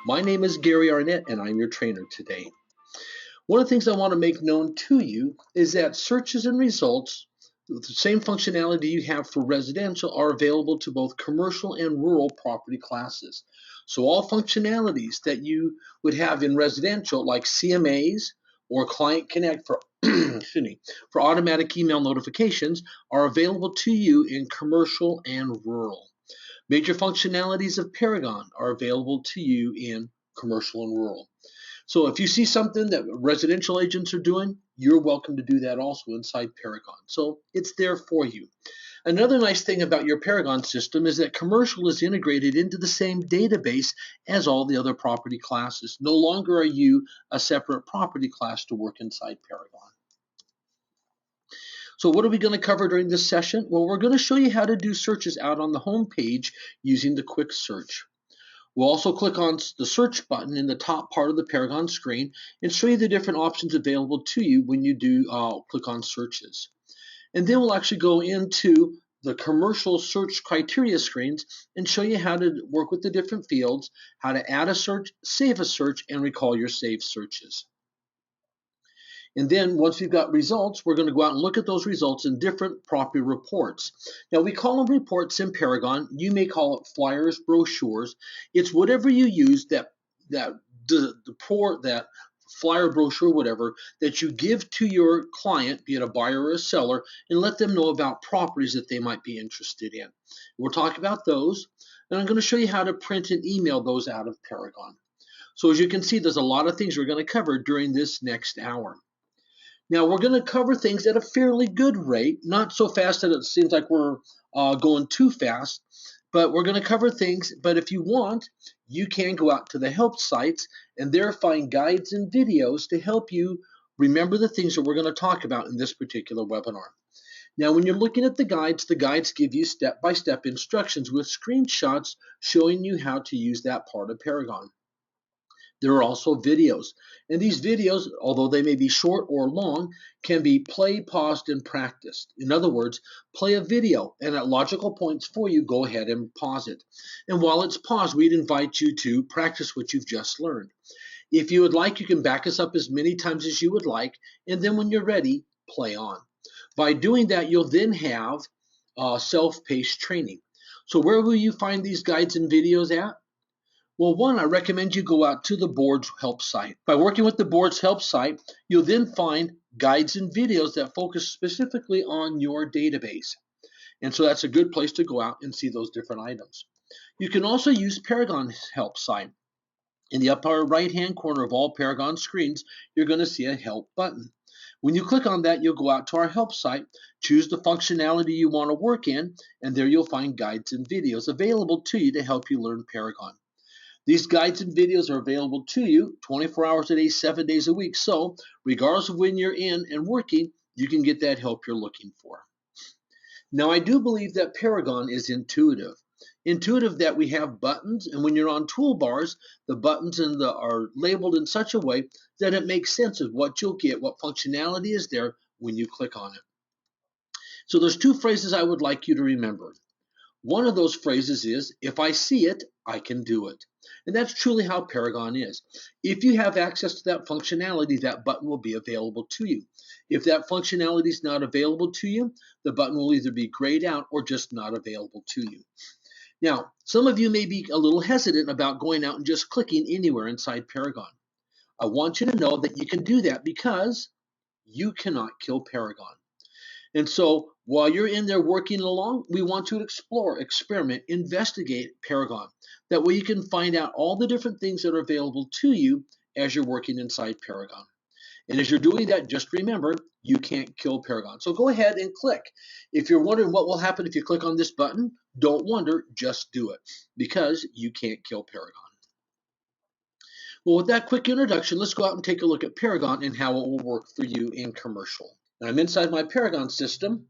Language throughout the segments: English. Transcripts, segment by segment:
My name is Gary Arnett, and I'm your trainer today. One of the things I want to make known to you is that searches and results, with the same functionality you have for residential, are available to both commercial and rural property classes. So all functionalities that you would have in residential, like CMAs or Client Connect for excuse me, for automatic email notifications, are available to you in commercial and rural. Major functionalities of Paragon are available to you in commercial and rural. So if you see something that residential agents are doing, you're welcome to do that also inside Paragon. So it's there for you. Another nice thing about your Paragon system is that commercial is integrated into the same database as all the other property classes. No longer are you a separate property class to work inside Paragon. So what are we going to cover during this session? Well, we're going to show you how to do searches out on the home page using the quick search. We'll also click on the search button in the top part of the Paragon screen and show you the different options available to you when you do click on searches. And then we'll actually go into the commercial search criteria screens and show you how to work with the different fields, how to add a search, save a search, and recall your saved searches. And then once we've got results, we're going to go out and look at those results in different property reports. Now we call them reports in Paragon. You may call it flyers, brochures. It's whatever you use that flyer, brochure, whatever, that you give to your client, be it a buyer or a seller, and let them know about properties that they might be interested in. We'll talk about those, and I'm going to show you how to print and email those out of Paragon. So as you can see, there's a lot of things we're going to cover during this next hour. Now we're going to cover things at a fairly good rate, not so fast that it seems like we're going too fast, but we're going to cover things. But if you want, you can go out to the help sites and there find guides and videos to help you remember the things that we're going to talk about in this particular webinar. Now when you're looking at the guides give you step-by-step instructions with screenshots showing you how to use that part of Paragon. There are also videos, and these videos, although they may be short or long, can be played, paused, and practiced. In other words, play a video, and at logical points for you, go ahead and pause it. And while it's paused, we'd invite you to practice what you've just learned. If you would like, you can back us up as many times as you would like, and then when you're ready, play on. By doing that, you'll then have self-paced training. So where will you find these guides and videos at? Well, one, I recommend you go out to the board's help site. By working with the board's help site, you'll then find guides and videos that focus specifically on your database. And so that's a good place to go out and see those different items. You can also use Paragon's help site. In the upper right-hand corner of all Paragon screens, you're going to see a help button. When you click on that, you'll go out to our help site, choose the functionality you want to work in, and there you'll find guides and videos available to you to help you learn Paragon. These guides and videos are available to you 24 hours a day, 7 days a week. So regardless of when you're in and working, you can get that help you're looking for. Now, I do believe that Paragon is intuitive. Intuitive that we have buttons, and when you're on toolbars, the buttons are labeled in such a way that it makes sense of what you'll get, what functionality is there when you click on it. So there's two phrases I would like you to remember. One of those phrases is, if I see it, I can do it. And that's truly how Paragon is. If you have access to that functionality, that button will be available to you. If that functionality is not available to you, the button will either be grayed out or just not available to you. Now, some of you may be a little hesitant about going out and just clicking anywhere inside Paragon. I want you to know that you can do that because you cannot kill Paragon. And so while you're in there working along, we want you to explore, experiment, investigate Paragon. That way you can find out all the different things that are available to you as you're working inside Paragon. And as you're doing that, just remember, you can't kill Paragon. So go ahead and click. If you're wondering what will happen if you click on this button, don't wonder, just do it, because you can't kill Paragon. Well, with that quick introduction, let's go out and take a look at Paragon and how it will work for you in commercial. Now, I'm inside my Paragon system.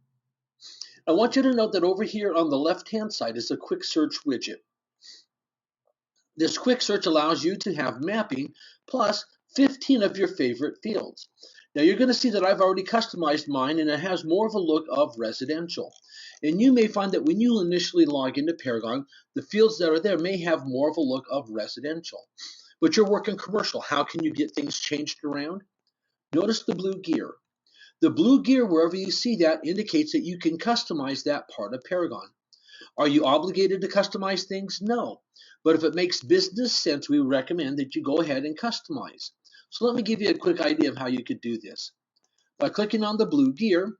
I want you to note that over here on the left-hand side is a quick search widget. This quick search allows you to have mapping plus 15 of your favorite fields. Now you're going to see that I've already customized mine and it has more of a look of residential. And you may find that when you initially log into Paragon, the fields that are there may have more of a look of residential. but you're working commercial. How can you get things changed around? Notice the blue gear. The blue gear, wherever you see that, indicates that you can customize that part of Paragon. Are you obligated to customize things? No. But if it makes business sense, we recommend that you go ahead and customize. So let me give you a quick idea of how you could do this. By clicking on the blue gear,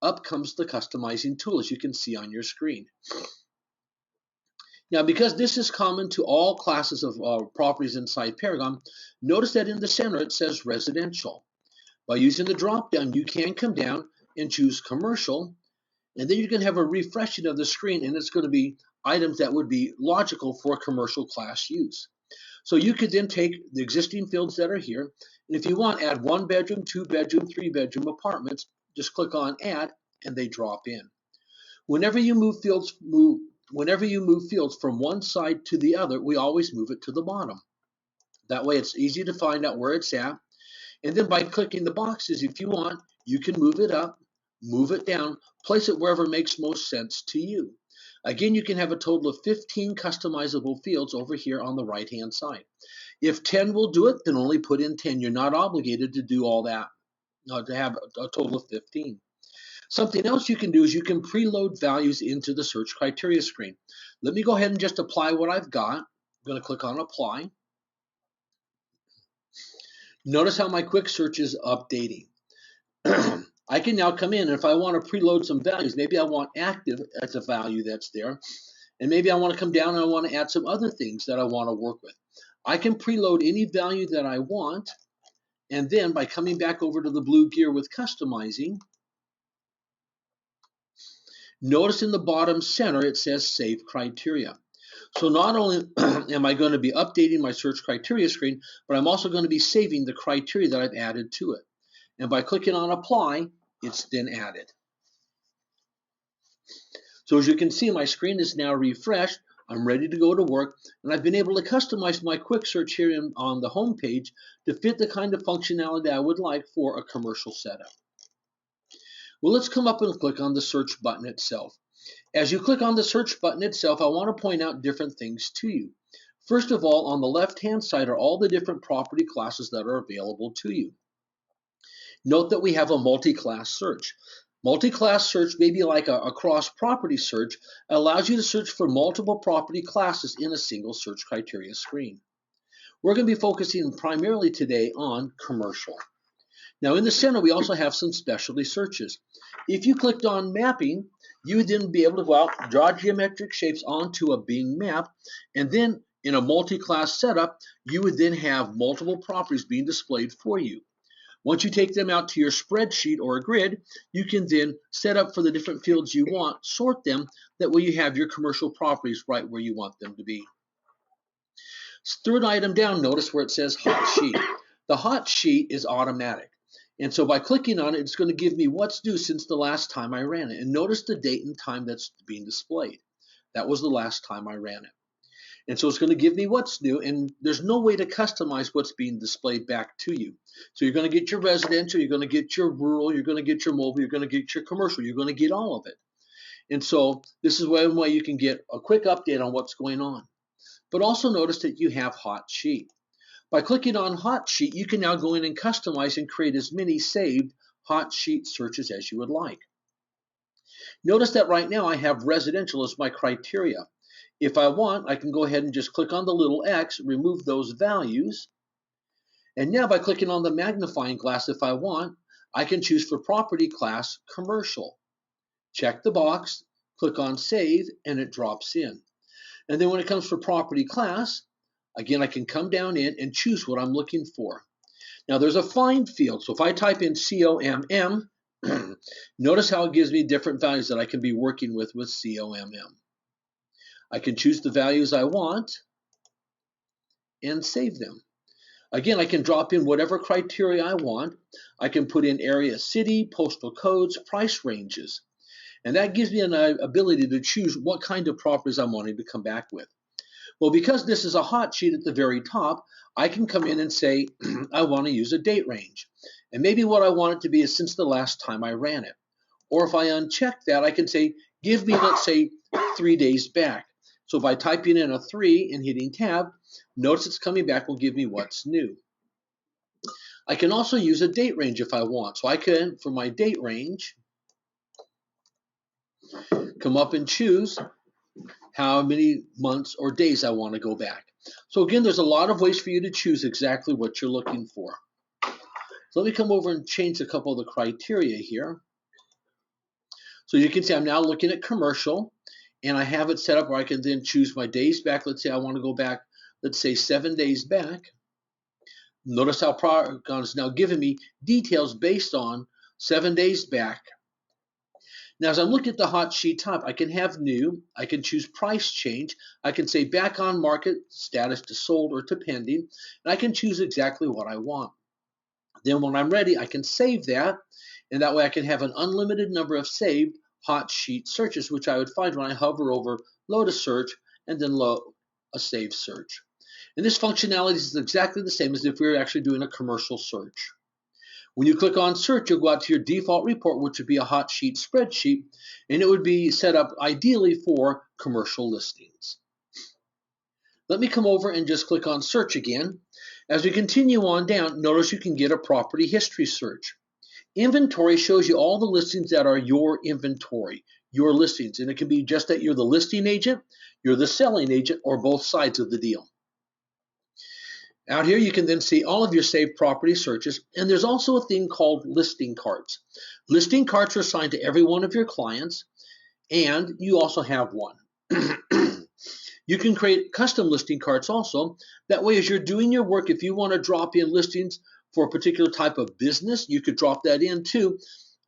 up comes the customizing tool, as you can see on your screen. Now, because this is common to all classes of properties inside Paragon, notice that in the center it says residential. By using the drop down, you can come down and choose commercial, and then you can have a refreshing of the screen, and it's going to be items that would be logical for commercial class use. So you could then take the existing fields that are here, and if you want, add 1 bedroom, 2 bedroom, 3 bedroom apartments, just click on add, and they drop in. Whenever you move fields from one side to the other, we always move it to the bottom. That way it's easy to find out where it's at. And then by clicking the boxes, if you want, you can move it up, move it down, place it wherever makes most sense to you. Again, you can have a total of 15 customizable fields over here on the right-hand side. If 10 will do it, then only put in 10. You're not obligated to do all that, to have a total of 15. Something else you can do is you can preload values into the search criteria screen. Let me go ahead and just apply what I've got. I'm going to click on apply. Notice how my quick search is updating. I can now come in, and if I want to preload some values, maybe I want active as a value that's there, and maybe I want to come down and I want to add some other things that I want to work with. I can preload any value that I want, and then by coming back over to the blue gear with customizing, notice in the bottom center it says Save Criteria. So not only am I going to be updating my search criteria screen, but I'm also going to be saving the criteria that I've added to it. And by clicking on Apply, it's then added. So as you can see, my screen is now refreshed. I'm ready to go to work, and I've been able to customize my quick search here on the home page to fit the kind of functionality I would like for a commercial setup. Well, let's come up and click on the search button itself. As you click on the search button itself, I want to point out different things to you. First of all, on the left-hand side are all the different property classes that are available to you. Note that we have a multi-class search. Multi-class search, maybe like a cross-property search, allows you to search for multiple property classes in a single search criteria screen. We're going to be focusing primarily today on commercial. Now in the center, we also have some specialty searches. If you clicked on mapping, you would then be able to go out, draw geometric shapes onto a Bing map, and then in a multi-class setup, you would then have multiple properties being displayed for you. Once you take them out to your spreadsheet or a grid, you can then set up for the different fields you want, sort them, that way you have your commercial properties right where you want them to be. Third item down, notice where it says Hot Sheet. The Hot Sheet is automatic. And so by clicking on it, it's going to give me what's new since the last time I ran it. And notice the date and time that's being displayed. That was the last time I ran it. And so it's going to give me what's new, and there's no way to customize what's being displayed back to you. So you're going to get your residential, you're going to get your rural, you're going to get your mobile, you're going to get your commercial, you're going to get all of it. And so this is one way you can get a quick update on what's going on. But also notice that you have Hot Sheet. By clicking on Hot Sheet, you can now go in and customize and create as many saved Hot Sheet searches as you would like. Notice that right now I have residential as my criteria. If I want, I can go ahead and just click on the little X, remove those values. And now by clicking on the magnifying glass, if I want, I can choose for property class commercial. Check the box, click on save, and it drops in. And then when it comes for property class, again, I can come down in and choose what I'm looking for. Now there's a find field. So if I type in COMM, notice how it gives me different values that I can be working with COMM. I can choose the values I want and save them. Again, I can drop in whatever criteria I want. I can put in area, city, postal codes, price ranges. And that gives me an ability to choose what kind of properties I'm wanting to come back with. Well, because this is a hot sheet at the very top, I can come in and say, I want to use a date range. And maybe what I want it to be is since the last time I ran it. Or if I uncheck that, I can say, give me, let's say, 3 days back. So by typing in a 3 and hitting tab, Notice it's coming back will give me what's new. I can also use a date range if I want. So I can, for my date range, come up and choose how many months or days I want to go back. So again, there's a lot of ways for you to choose exactly what you're looking for. So let me come over and change a couple of the criteria here. So you can see I'm now looking at commercial, and I have it set up where I can then choose my days back. Let's say I want to go back, let's say 7 days back. Notice how Paragon is now giving me details based on 7 days back. Now, as I'm looking at the hot sheet type, I can have new, I can choose price change, I can say back on market, status to sold or to pending, and I can choose exactly what I want. Then when I'm ready, I can save that, and that way I can have an unlimited number of saved hot sheet searches, which I would find when I hover over load a search and then load a save search. And this functionality is exactly the same as if we were actually doing a commercial search. When you click on search, you'll go out to your default report, which would be a hot sheet spreadsheet, and it would be set up ideally for commercial listings. Let me come over and just click on search again. As we continue on down, notice you can get a property history search. Inventory shows you all the listings that are your inventory, your listings, and it can be just that you're the listing agent, you're the selling agent, or both sides of the deal. Out here you can then see all of your saved property searches, and there's also a thing called listing cards. Listing cards are assigned to every one of your clients, and you also have one. You can create custom listing cards also. That way, as you're doing your work, if you want to drop in listings for a particular type of business, you could drop that in too,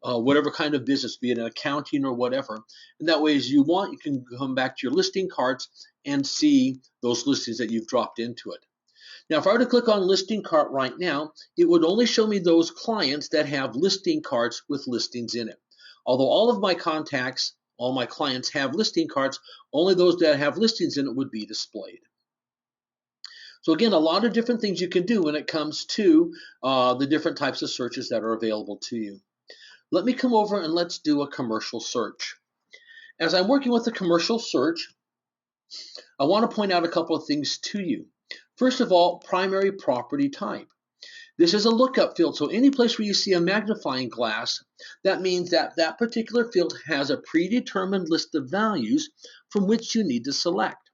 whatever kind of business, be it an accounting or whatever. And that way, as you want, you can come back to your listing cards and see those listings that you've dropped into it. Now, if I were to click on listing cart right now, it would only show me those clients that have listing cards with listings in it. Although all of my contacts, all my clients have listing cards, only those that have listings in it would be displayed. So again, a lot of different things you can do when it comes to the different types of searches that are available to you. Let me come over and let's do a commercial search. As I'm working with a commercial search, I want to point out a couple of things to you. First of all, primary property type. This is a lookup field, so any place where you see a magnifying glass, that means that that particular field has a predetermined list of values from which you need to select.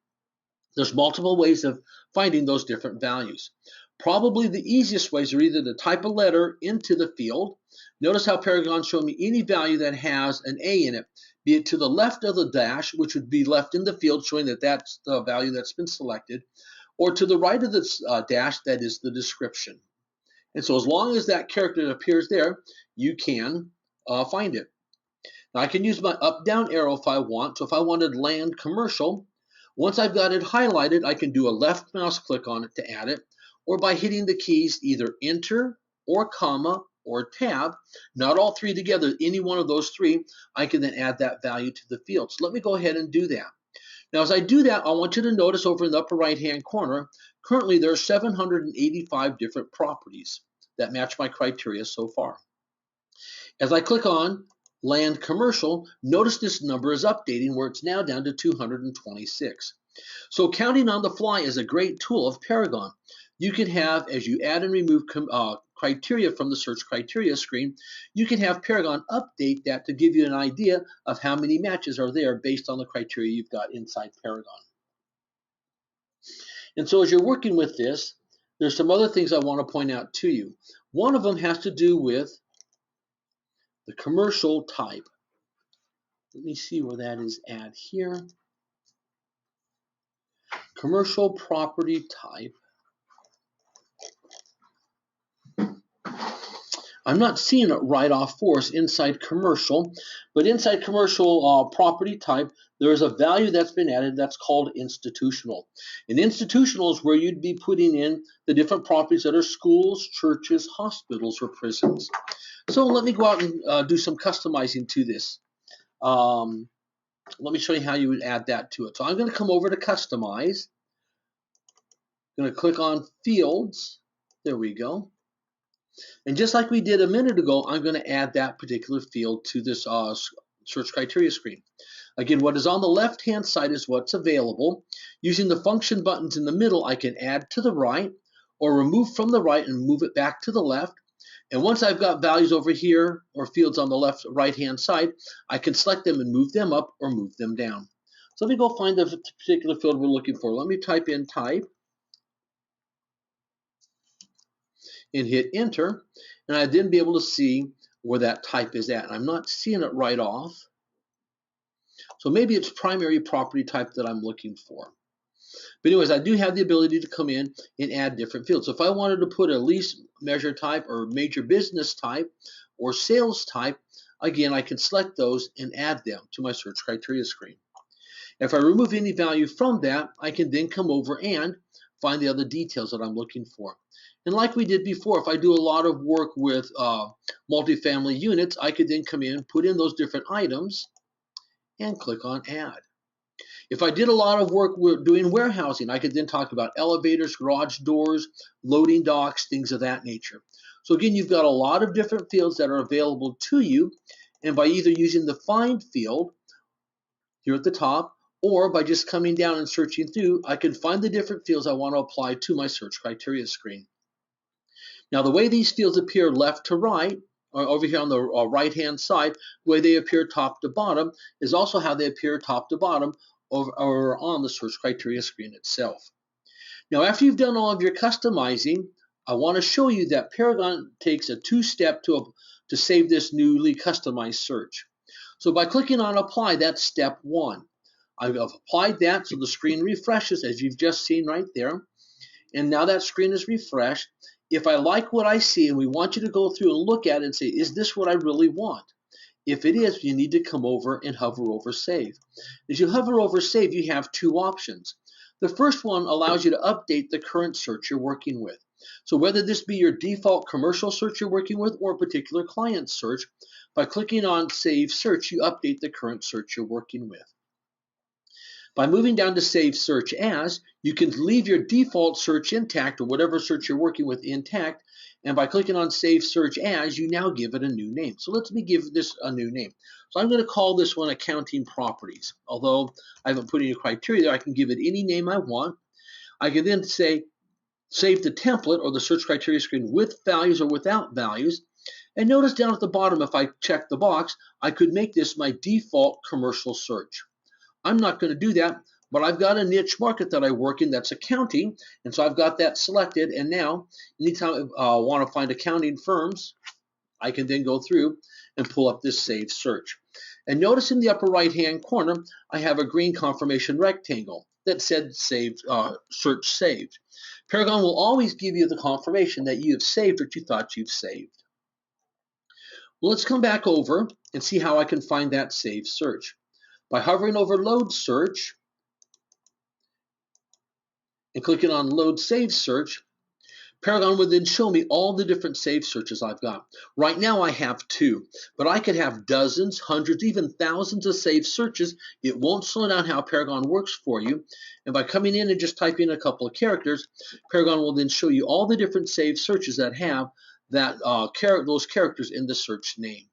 There's multiple ways of finding those different values. Probably the easiest ways are either to type a letter into the field. Notice how Paragon's showing me any value that has an A in it, be it to the left of the dash, which would be left in the field, showing that that's the value that's been selected, or to the right of the dash, that is the description. And so as long as that character appears there, you can find it. Now I can use my up-down arrow if I want. So if I wanted land commercial, once I've got it highlighted, I can do a left mouse click on it to add it, or by hitting the keys either enter or comma or tab, not all three together, any one of those three, I can then add that value to the field. So let me go ahead and do that. Now, as I do that, I want you to notice over in the upper right-hand corner, currently there are 785 different properties that match my criteria so far. As I click on land commercial, notice this number is updating where it's now down to 226. So counting on the fly is a great tool of Paragon. You can have, as you add and remove criteria from the search criteria screen, you can have Paragon update that to give you an idea of how many matches are there based on the criteria you've got inside Paragon. And so as you're working with this, there's some other things I want to point out to you. One of them has to do with the commercial type. Let me see where that is at here. Commercial property type. I'm not seeing it right off for us inside commercial, but inside commercial property type, there is a value that's been added that's called institutional. And institutional is where you'd be putting in the different properties that are schools, churches, hospitals, or prisons. So let me go out and do some customizing to this. Let me show you how you would add that to it. So I'm going to come over to customize. I'm going to click on fields. There we go. And just like we did a minute ago, I'm going to add that particular field to this search criteria screen. Again, what is on the left-hand side is what's available. Using the function buttons in the middle, I can add to the right or remove from the right and move it back to the left. And once I've got values over here or fields on the left right-hand side, I can select them and move them up or move them down. So let me go find the particular field we're looking for. Let me type in type and hit enter, and I'd then be able to see where that type is at. I'm not seeing it right off. So maybe it's primary property type that I'm looking for. But anyways, I do have the ability to come in and add different fields. So if I wanted to put a lease measure type or major business type or sales type, again, I can select those and add them to my search criteria screen. If I remove any value from that, I can then come over and find the other details that I'm looking for. And like we did before, if I do a lot of work with multifamily units, I could then come in, put in those different items, and click on add. If I did a lot of work doing warehousing, I could then talk about elevators, garage doors, loading docks, things of that nature. So again, you've got a lot of different fields that are available to you, and by either using the find field here at the top, or by just coming down and searching through, I can find the different fields I want to apply to my search criteria screen. Now, the way these fields appear left to right, or over here on the right-hand side, the way they appear top to bottom is also how they appear top to bottom over on the search criteria screen itself. Now, after you've done all of your customizing, I want to show you that Paragon takes a two-step to save this newly customized search. So by clicking on apply, that's step one. I've applied that so the screen refreshes as you've just seen right there. And now that screen is refreshed. If I like what I see and we want you to go through and look at it and say, is this what I really want? If it is, you need to come over and hover over save. As you hover over save, you have two options. The first one allows you to update the current search you're working with. So whether this be your default commercial search you're working with or a particular client search, by clicking on save search, you update the current search you're working with. By moving down to Save Search As, you can leave your default search intact or whatever search you're working with intact. And by clicking on Save Search As, you now give it a new name. So let me give this a new name. So I'm going to call this one Accounting Properties. Although I haven't put any criteria there, I can give it any name I want. I can then say Save the template or the search criteria screen with values or without values. And notice down at the bottom, if I check the box, I could make this my default commercial search. I'm not going to do that, but I've got a niche market that I work in that's accounting, and so I've got that selected. And now, anytime I want to find accounting firms, I can then go through and pull up this Save Search. And notice in the upper right-hand corner, I have a green confirmation rectangle that said Saved, Search Saved. Paragon will always give you the confirmation that you have saved what you thought you've saved. Well, let's come back over and see how I can find that Saved Search. By hovering over Load Search and clicking on Load Save Search, Paragon would then show me all the different save searches I've got. Right now I have two, but I could have dozens, hundreds, even thousands of saved searches. It won't slow down how Paragon works for you. And by coming in and just typing in a couple of characters, Paragon will then show you all the different saved searches that have that those characters in the search name.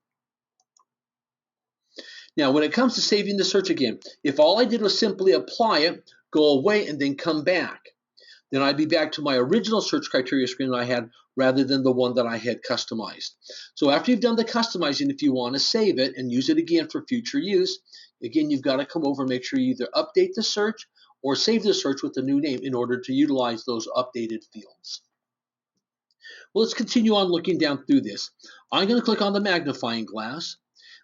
Now, when it comes to saving the search again, if all I did was simply apply it, go away, and then come back, then I'd be back to my original search criteria screen that I had rather than the one that I had customized. So after you've done the customizing, if you want to save it and use it again for future use, again, you've got to come over and make sure you either update the search or save the search with a new name in order to utilize those updated fields. Well, let's continue on looking down through this. I'm going to click on the magnifying glass.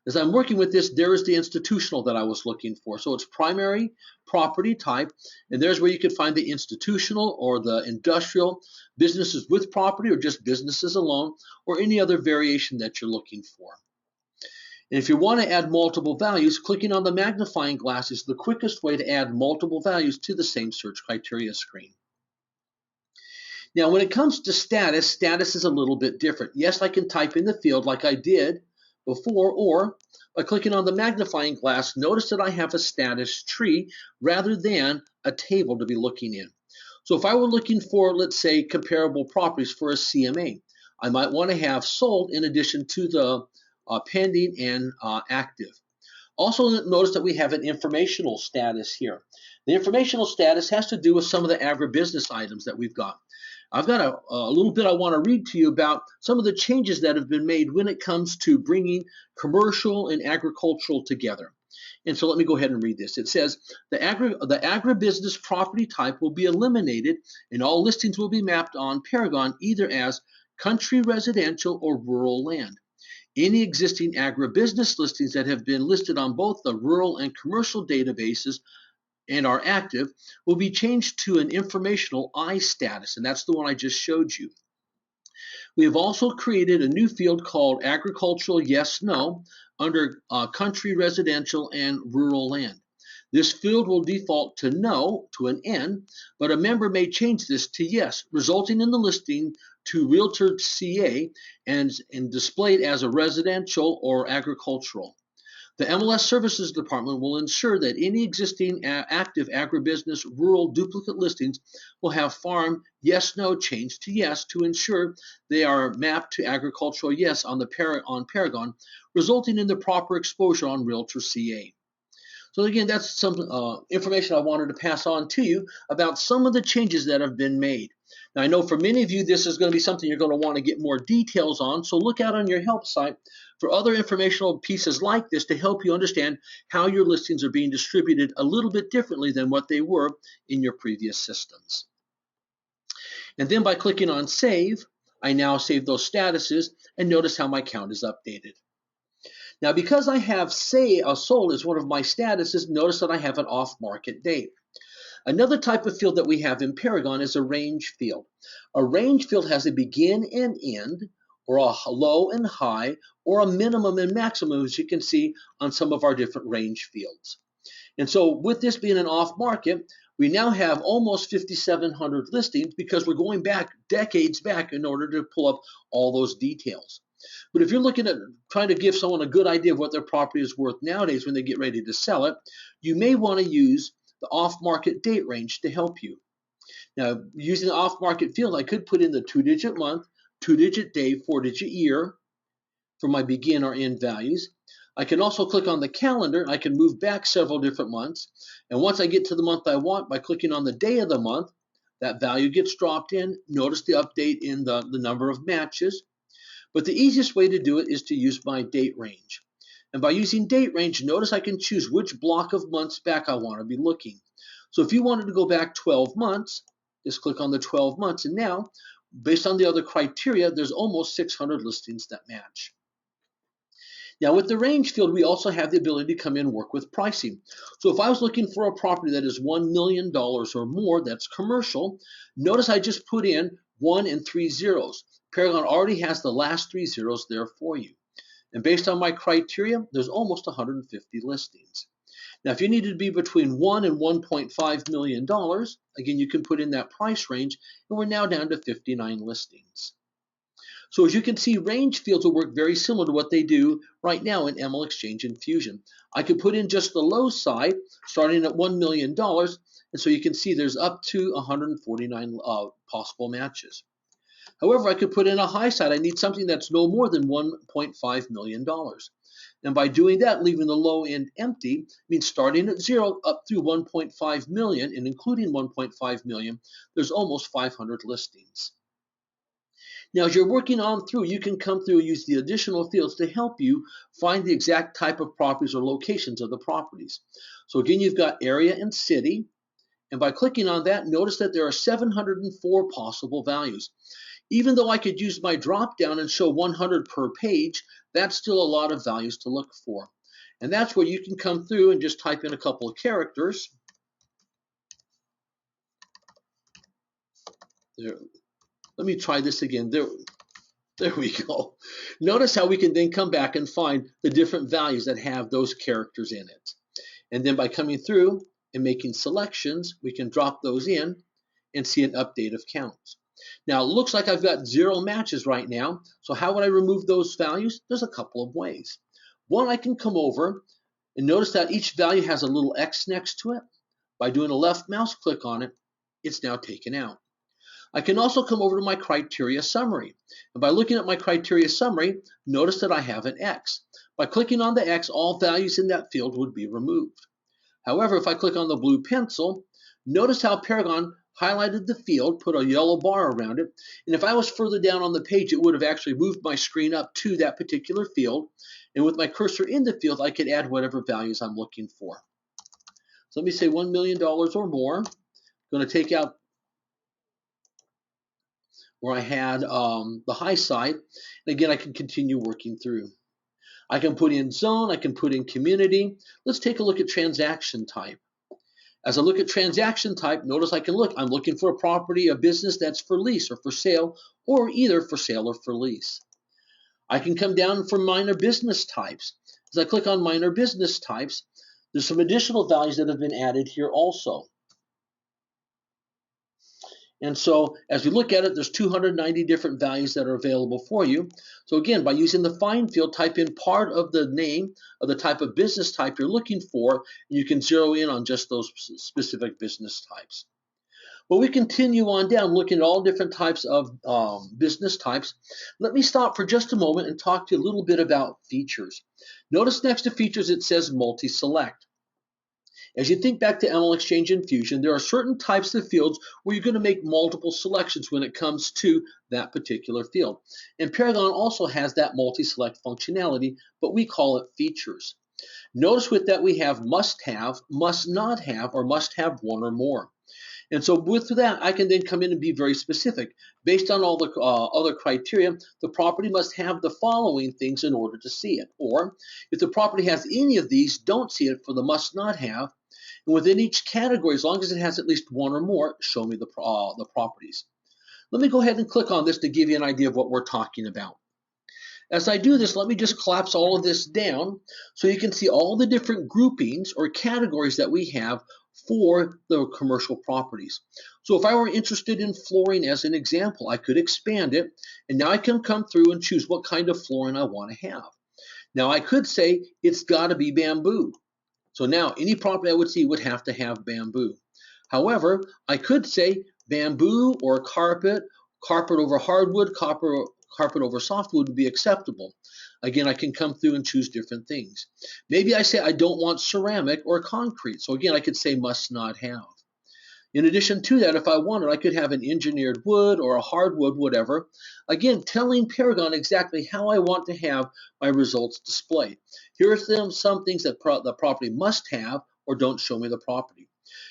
As I'm working with this, there is the institutional that I was looking for. So it's primary property type, and there's where you can find the institutional or the industrial, businesses with property or just businesses alone, or any other variation that you're looking for. And if you want to add multiple values, clicking on the magnifying glass is the quickest way to add multiple values to the same search criteria screen. Now, when it comes to status, status is a little bit different. Yes, I can type in the field like I did before, or by clicking on the magnifying glass, notice that I have a status tree rather than a table to be looking in. So if I were looking for, let's say, comparable properties for a CMA, I might want to have sold in addition to the pending and active. Also notice that we have an informational status here. The informational status has to do with some of the agribusiness items that we've got. I've got a little bit I want to read to you about some of the changes that have been made when it comes to bringing commercial and agricultural together. And so let me go ahead and read this. It says, the agribusiness property type will be eliminated and all listings will be mapped on Paragon either as country residential or rural land. Any existing agribusiness listings that have been listed on both the rural and commercial databases and are active will be changed to an informational I status, and that's the one I just showed you. We have also created a new field called agricultural yes no under country residential and rural land. This field will default to no to an N, but a member may change this to yes, resulting in the listing to Realtor CA and displayed as a residential or agricultural. The MLS Services Department will ensure that any existing active agribusiness rural duplicate listings will have farm yes no changed to yes to ensure they are mapped to agricultural yes on Paragon, resulting in the proper exposure on Realtor CA. So again, that's some information I wanted to pass on to you about some of the changes that have been made. Now, I know for many of you, this is going to be something you're going to want to get more details on, so look out on your help site for other informational pieces like this to help you understand how your listings are being distributed a little bit differently than what they were in your previous systems. And then by clicking on Save, I now save those statuses and notice how my count is updated. Now, because I have sold as one of my statuses, notice that I have an off-market date. Another type of field that we have in Paragon is a range field. A range field has a begin and end, or a low and high, or a minimum and maximum, as you can see on some of our different range fields. And so with this being an off-market, we now have almost 5,700 listings because we're going back decades back in order to pull up all those details. But if you're looking at trying to give someone a good idea of what their property is worth nowadays when they get ready to sell it, you may want to use the off-market date range to help you. Now, using the off-market field, I could put in the 2-digit month, 2-digit day, 4-digit year for my begin or end values. I can also click on the calendar. I can move back several different months. And once I get to the month I want, by clicking on the day of the month, that value gets dropped in. Notice the update in the number of matches. But the easiest way to do it is to use my date range. And by using date range, notice I can choose which block of months back I want to be looking. So if you wanted to go back 12 months, just click on the 12 months. And now, based on the other criteria, there's almost 600 listings that match. Now with the range field, we also have the ability to come in and work with pricing. So if I was looking for a property that is $1 million or more, that's commercial, notice I just put in 1 and 3 zeros. Paragon already has the last 3 zeros there for you. And based on my criteria, there's almost 150 listings. Now, if you needed to be between $1 and $1.5 million, again, you can put in that price range, and we're now down to 59 listings. So as you can see, range fields will work very similar to what they do right now in ML Exchange and Fusion. I could put in just the low side, starting at $1 million, and so you can see there's up to 149 possible matches. However, I could put in a high side. I need something that's no more than $1.5 million. And by doing that, leaving the low end empty, means starting at 0 up through 1.5 million, and including 1.5 million, there's almost 500 listings. Now, as you're working on through, you can come through and use the additional fields to help you find the exact type of properties or locations of the properties. So again, you've got area and city. And by clicking on that, notice that there are 704 possible values. Even though I could use my drop down and show 100 per page, that's still a lot of values to look for. And that's where you can come through and just type in a couple of characters. There. Let me try this again. There we go. Notice how we can then come back and find the different values that have those characters in it. And then by coming through and making selections, we can drop those in and see an update of counts. Now, it looks like I've got 0 matches right now. So how would I remove those values? There's a couple of ways. One, I can come over and notice that each value has a little X next to it. By doing a left mouse click on it, it's now taken out. I can also come over to my criteria summary. And by looking at my criteria summary, notice that I have an X. By clicking on the X, all values in that field would be removed. However, if I click on the blue pencil, notice how Paragon highlighted the field, put a yellow bar around it, and if I was further down on the page, it would have actually moved my screen up to that particular field, and with my cursor in the field, I could add whatever values I'm looking for. So let me say $1 million or more. I'm going to take out where I had the high side, and again, I can continue working through. I can put in zone, I can put in community. Let's take a look at transaction type. As I look at transaction type, notice I'm looking for a property, a business that's for lease or for sale, or either for sale or for lease. I can come down for minor business types. As I click on minor business types, there's some additional values that have been added here also. And so as we look at it, there's 290 different values that are available for you. So again, by using the find field, type in part of the name of the type of business type you're looking for, and you can zero in on just those specific business types. Well, we continue on down looking at all different types of business types. Let me stop for just a moment and talk to you a little bit about features. Notice next to features it says multi-select. As you think back to ML Exchange and Fusion, there are certain types of fields where you're going to make multiple selections when it comes to that particular field. And Paragon also has that multi-select functionality, but we call it features. Notice with that we have must have, must not have, or must have one or more. And so with that, I can then come in and be very specific. Based on all the other criteria, the property must have the following things in order to see it. Or if the property has any of these, don't see it for the must not have. And within each category, as long as it has at least one or more, show me the properties. Let me go ahead and click on this to give you an idea of what we're talking about. As I do this, let me just collapse all of this down so you can see all the different groupings or categories that we have for the commercial properties. So if I were interested in flooring as an example, I could expand it, and now I can come through and choose what kind of flooring I want to have. Now I could say it's got to be bamboo. So now any property I would see would have to have bamboo. However, I could say bamboo or carpet over hardwood, carpet over softwood would be acceptable. Again, I can come through and choose different things. Maybe I say I don't want ceramic or concrete. So again, I could say must not have. In addition to that, if I wanted, I could have an engineered wood or a hardwood, whatever. Again, telling Paragon exactly how I want to have my results displayed. Here are some things that the property must have or don't show me the property.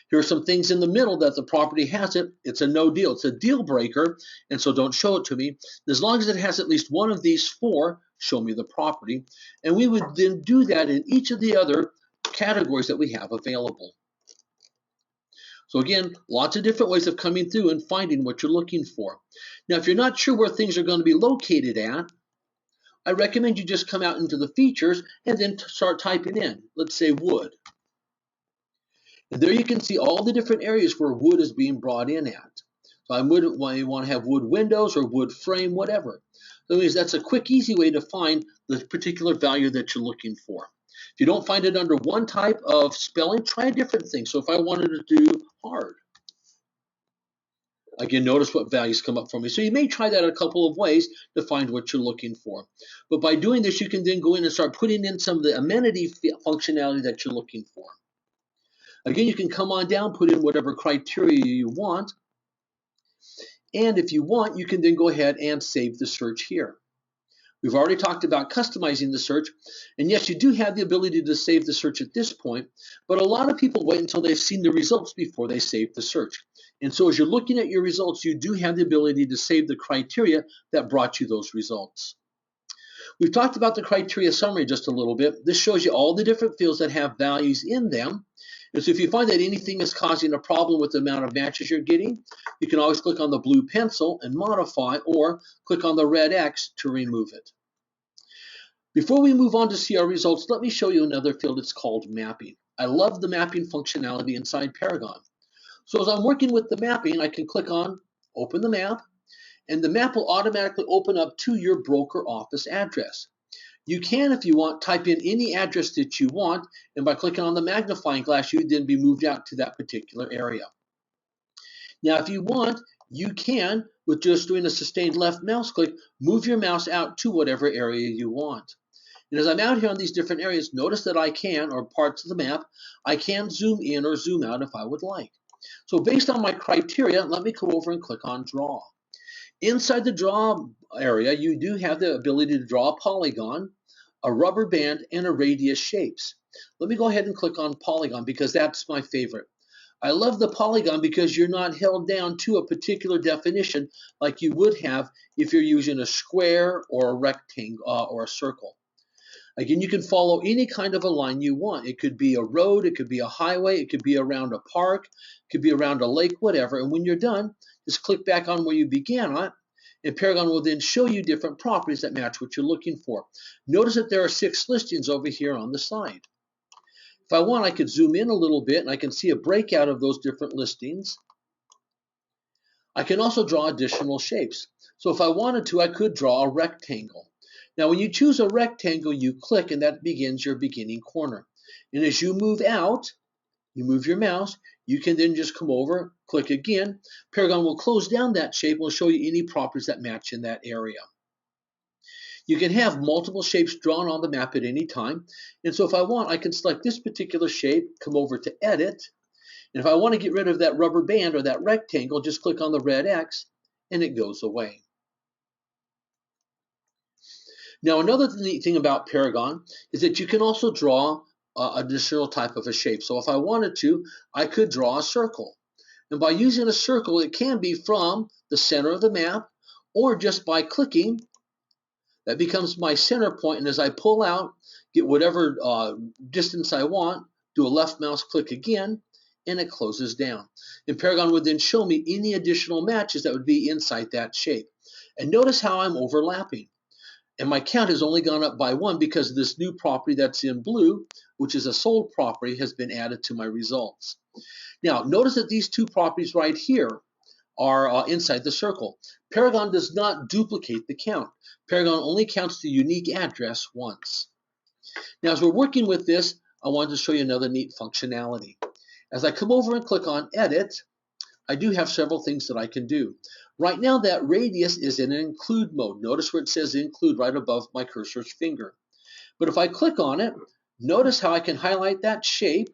Here are some things in the middle that the property has it. It's a no deal. It's a deal breaker, and so don't show it to me. As long as it has at least one of these four, show me the property. And we would then do that in each of the other categories that we have available. So again, lots of different ways of coming through and finding what you're looking for. Now, if you're not sure where things are going to be located at, I recommend you just come out into the features and then start typing in, let's say wood. And there you can see all the different areas where wood is being brought in at. So I would want to have wood windows or wood frame, whatever. So that's a quick, easy way to find the particular value that you're looking for. If you don't find it under one type of spelling, try a different thing. So if I wanted to do hard, again, notice what values come up for me. So you may try that a couple of ways to find what you're looking for. But by doing this, you can then go in and start putting in some of the amenity functionality that you're looking for. Again, you can come on down, put in whatever criteria you want. And if you want, you can then go ahead and save the search here. We've already talked about customizing the search, and yes, you do have the ability to save the search at this point, but a lot of people wait until they've seen the results before they save the search. And so as you're looking at your results, you do have the ability to save the criteria that brought you those results. We've talked about the criteria summary just a little bit. This shows you all the different fields that have values in them. And so if you find that anything is causing a problem with the amount of matches you're getting, you can always click on the blue pencil and modify, or click on the red X to remove it. Before we move on to see our results, let me show you another field. It's called mapping. I love the mapping functionality inside Paragon. So as I'm working with the mapping, I can click on open the map, and the map will automatically open up to your broker office address. You can, if you want, type in any address that you want, and by clicking on the magnifying glass, you'd then be moved out to that particular area. Now, if you want, you can, with just doing a sustained left mouse click, move your mouse out to whatever area you want. And as I'm out here on these different areas, notice that I can, or parts of the map, I can zoom in or zoom out if I would like. So based on my criteria, let me come over and click on Draw. Inside the Draw area, you do have the ability to draw a polygon, a rubber band, and a radius shapes. Let me go ahead and click on Polygon because that's my favorite. I love the polygon because you're not held down to a particular definition like you would have if you're using a square or a rectangle or a circle. Again, you can follow any kind of a line you want. It could be a road, it could be a highway, it could be around a park, it could be around a lake, whatever. And when you're done, just click back on where you began on, and Paragon will then show you different properties that match what you're looking for. Notice that there are 6 listings over here on the side. If I want, I could zoom in a little bit and I can see a breakout of those different listings. I can also draw additional shapes. So if I wanted to, I could draw a rectangle. Now when you choose a rectangle, you click and that begins your beginning corner. And as you move out, you move your mouse, you can then just come over, click again. Paragon will close down that shape and will show you any properties that match in that area. You can have multiple shapes drawn on the map at any time. And so if I want, I can select this particular shape, come over to Edit. And if I want to get rid of that rubber band or that rectangle, just click on the red X and it goes away. Now, another neat thing about Paragon is that you can also draw additional type of a shape. So if I wanted to, I could draw a circle. And by using a circle, it can be from the center of the map or just by clicking. That becomes my center point, and as I pull out, get whatever distance I want, do a left mouse click again, and it closes down. And Paragon would then show me any additional matches that would be inside that shape. And notice how I'm overlapping. And my count has only gone up by 1 because this new property that's in blue, which is a sold property, has been added to my results. Now, notice that these 2 properties right here are inside the circle. Paragon does not duplicate the count. Paragon only counts the unique address once. Now, as we're working with this, I wanted to show you another neat functionality. As I come over and click on Edit, I do have several things that I can do. Right now, that radius is in an include mode. Notice where it says include right above my cursor's finger. But if I click on it, notice how I can highlight that shape.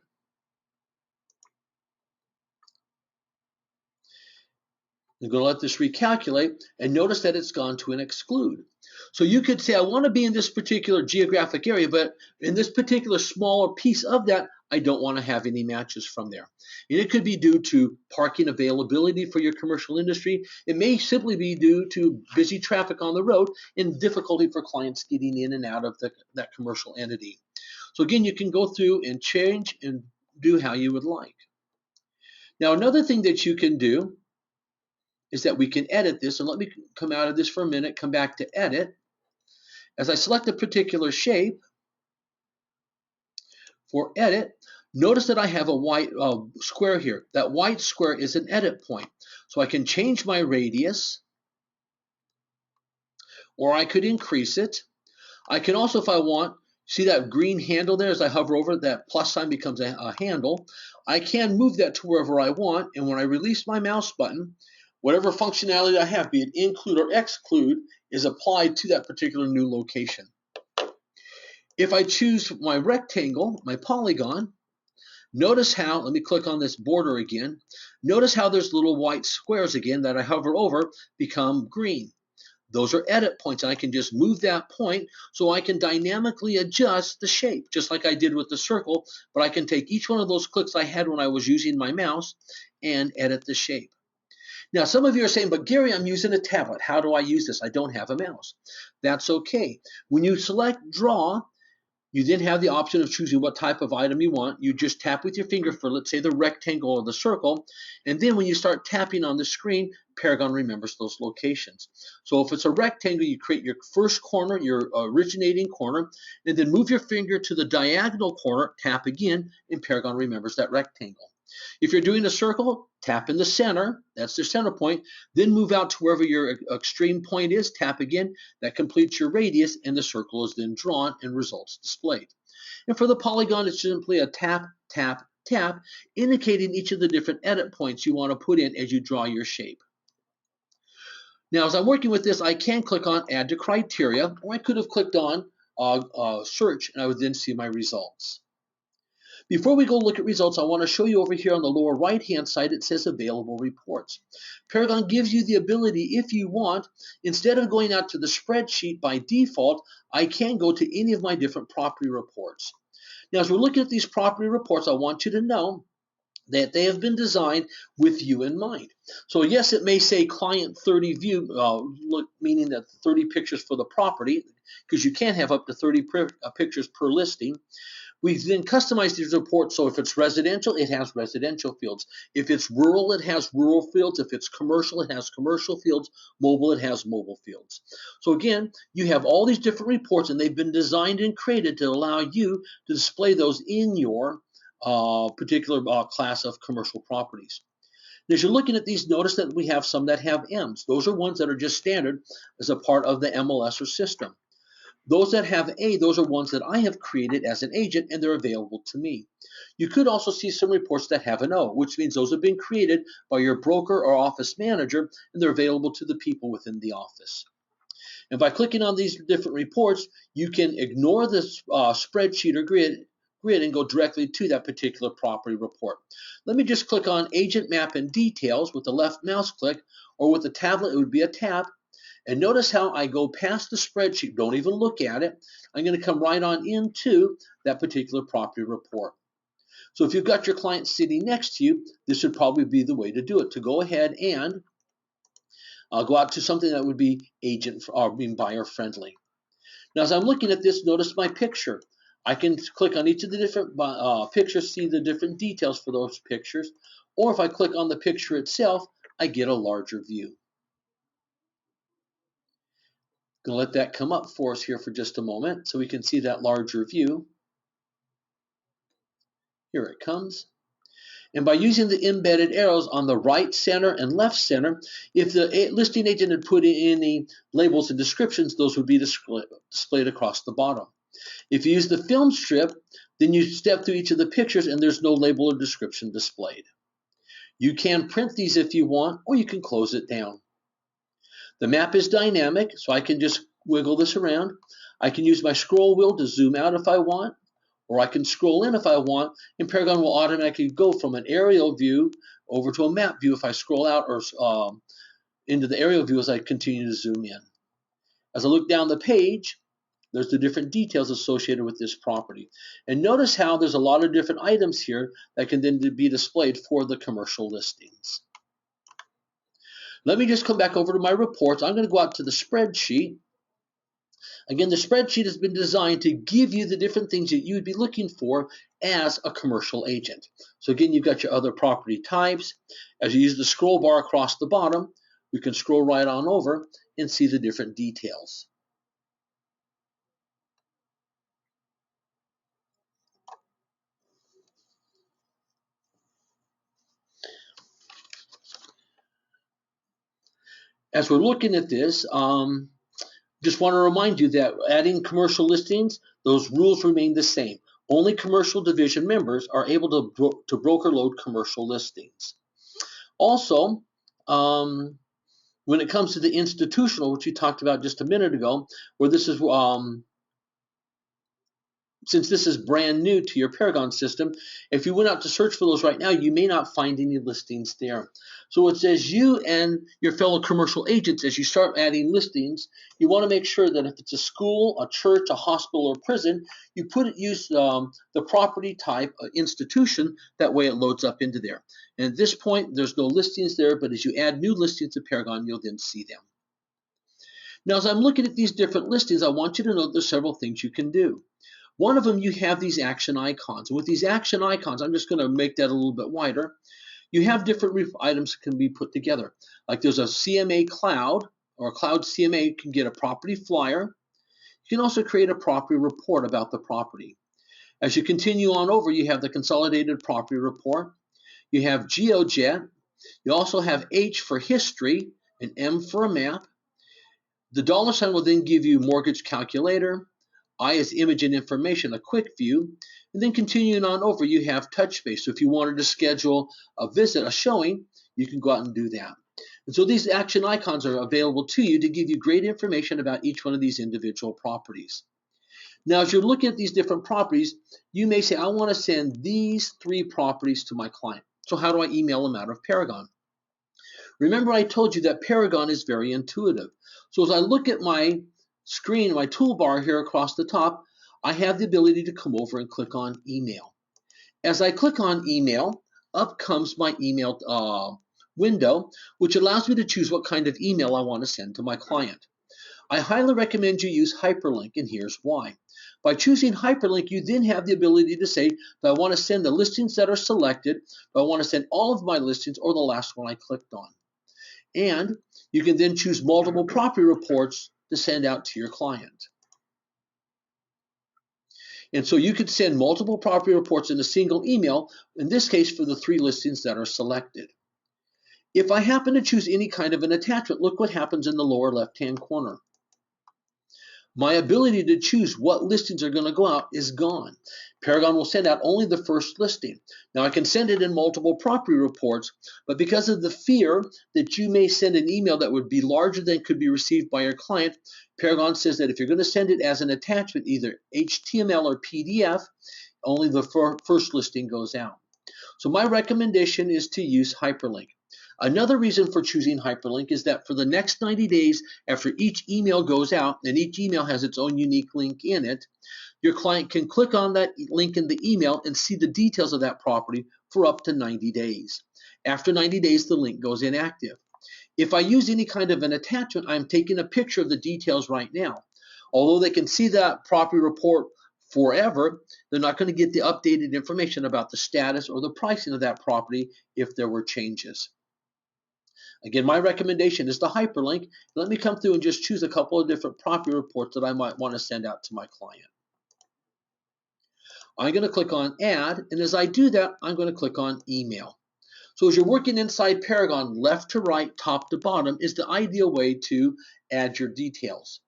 I'm going to let this recalculate, and notice that it's gone to an exclude. So you could say, I want to be in this particular geographic area, but in this particular smaller piece of that, I don't want to have any matches from there. And it could be due to parking availability for your commercial industry. It may simply be due to busy traffic on the road and difficulty for clients getting in and out of that commercial entity. So again, you can go through and change and do how you would like. Now, another thing that you can do is that we can edit this, and let me come out of this for a minute, come back to edit. As I select a particular shape for edit, notice that I have a white square here. That white square is an edit point. So I can change my radius, or I could increase it. I can also, if I want, see that green handle there as I hover over it, that plus sign becomes a handle. I can move that to wherever I want, and when I release my mouse button, whatever functionality I have, be it include or exclude, is applied to that particular new location. If I choose my rectangle, my polygon, notice how, let me click on this border again, notice how there's little white squares again that I hover over become green. Those are edit points, and I can just move that point so I can dynamically adjust the shape, just like I did with the circle, but I can take each one of those clicks I had when I was using my mouse and edit the shape. Now, some of you are saying, but Gary, I'm using a tablet. How do I use this? I don't have a mouse. That's okay. When you select Draw, you then have the option of choosing what type of item you want. You just tap with your finger for, let's say, the rectangle or the circle. And then when you start tapping on the screen, Paragon remembers those locations. So if it's a rectangle, you create your first corner, your originating corner, and then move your finger to the diagonal corner, tap again, and Paragon remembers that rectangle. If you're doing a circle, tap in the center, that's the center point, then move out to wherever your extreme point is, tap again, that completes your radius, and the circle is then drawn and results displayed. And for the polygon, it's simply a tap, tap, tap, indicating each of the different edit points you want to put in as you draw your shape. Now, as I'm working with this, I can click on Add to Criteria, or I could have clicked on search, and I would then see my results. Before we go look at results, I want to show you over here on the lower right-hand side, it says available reports. Paragon gives you the ability, if you want, instead of going out to the spreadsheet by default, I can go to any of my different property reports. Now, as we're looking at these property reports, I want you to know that they have been designed with you in mind. So yes, it may say client 30 view, meaning that 30 pictures for the property, because you can have up to 30 pictures per listing. We then customize these reports, so if it's residential, it has residential fields. If it's rural, it has rural fields. If it's commercial, it has commercial fields. Mobile, it has mobile fields. So again, you have all these different reports, and they've been designed and created to allow you to display those in your particular class of commercial properties. As you're looking at these, notice that we have some that have M's. Those are ones that are just standard as a part of the MLS or system. Those that have A, those are ones that I have created as an agent, and they're available to me. You could also see some reports that have an O, which means those have been created by your broker or office manager, and they're available to the people within the office. And by clicking on these different reports, you can ignore this spreadsheet or grid and go directly to that particular property report. Let me just click on Agent Map and Details with the left mouse click, or with the tablet, it would be a tab. And notice how I go past the spreadsheet, don't even look at it. I'm going to come right on into that particular property report. So if you've got your client sitting next to you, this would probably be the way to do it, to go ahead and go out to something that would be agent or being buyer friendly. Now, as I'm looking at this, notice my picture. I can click on each of the different pictures, see the different details for those pictures. Or if I click on the picture itself, I get a larger view. Going to let that come up for us here for just a moment so we can see that larger view. Here it comes. And by using the embedded arrows on the right center and left center, if the listing agent had put in any labels and descriptions, those would be displayed across the bottom. If you use the film strip, then you step through each of the pictures and there's no label or description displayed. You can print these if you want, or you can close it down. The map is dynamic, so I can just wiggle this around. I can use my scroll wheel to zoom out if I want, or I can scroll in if I want, and Paragon will automatically go from an aerial view over to a map view if I scroll out, or into the aerial view as I continue to zoom in. As I look down the page, there's the different details associated with this property. And notice how there's a lot of different items here that can then be displayed for the commercial listings. Let me just come back over to my reports. I'm going to go out to the spreadsheet. Again, the spreadsheet has been designed to give you the different things that you would be looking for as a commercial agent. So again, you've got your other property types. As you use the scroll bar across the bottom, we can scroll right on over and see the different details. As we're looking at this, just want to remind you that adding commercial listings, those rules remain the same. Only commercial division members are able to broker load commercial listings. Also, when it comes to the institutional, which we talked about just a minute ago, where this is since this is brand new to your Paragon system, if you went out to search for those right now, you may not find any listings there. So it says you and your fellow commercial agents, as you start adding listings, you want to make sure that if it's a school, a church, a hospital, or prison, you use the property type institution. That way it loads up into there. And at this point, there's no listings there, but as you add new listings to Paragon, you'll then see them. Now, as I'm looking at these different listings, I want you to know there's several things you can do. One of them, you have these action icons. And with these action icons, I'm just going to make that a little bit wider. You have different items that can be put together. Like there's a CMA cloud, or a cloud CMA. You can get a property flyer. You can also create a property report about the property. As you continue on over, you have the consolidated property report. You have GeoJet. You also have H for history and M for a map. The dollar sign will then give you mortgage calculator. I is image and information, a quick view. And then continuing on over, you have TouchBase. So if you wanted to schedule a visit, a showing, you can go out and do that. And so these action icons are available to you to give you great information about each one of these individual properties. Now, as you're looking at these different properties, you may say, I want to send these 3 properties to my client. So how do I email them out of Paragon? Remember, I told you that Paragon is very intuitive. So as I look at my screen, my toolbar here across the top, I have the ability to come over and click on email. As I click on email, up comes my email window, which allows me to choose what kind of email I want to send to my client. I highly recommend you use hyperlink, and here's why. By choosing hyperlink, you then have the ability to say, do I want to send the listings that are selected, do I want to send all of my listings, or the last one I clicked on. And you can then choose multiple property reports to send out to your client. And so you could send multiple property reports in a single email, in this case for the 3 listings that are selected. If I happen to choose any kind of an attachment, look what happens in the lower left-hand corner. My ability to choose what listings are going to go out is gone. Paragon will send out only the first listing. Now I can send it in multiple property reports, but because of the fear that you may send an email that would be larger than could be received by your client, Paragon says that if you're going to send it as an attachment, either HTML or PDF, only the first listing goes out. So my recommendation is to use hyperlink. Another reason for choosing hyperlink is that for the next 90 days after each email goes out, and each email has its own unique link in it, your client can click on that link in the email and see the details of that property for up to 90 days. After 90 days, the link goes inactive. If I use any kind of an attachment, I'm taking a picture of the details right now. Although they can see that property report forever, they're not going to get the updated information about the status or the pricing of that property if there were changes. Again, my recommendation is the hyperlink. Let me come through and just choose a couple of different property reports that I might want to send out to my client. I'm going to click on Add, and as I do that, I'm going to click on Email. So as you're working inside Paragon, left to right, top to bottom is the ideal way to add your details.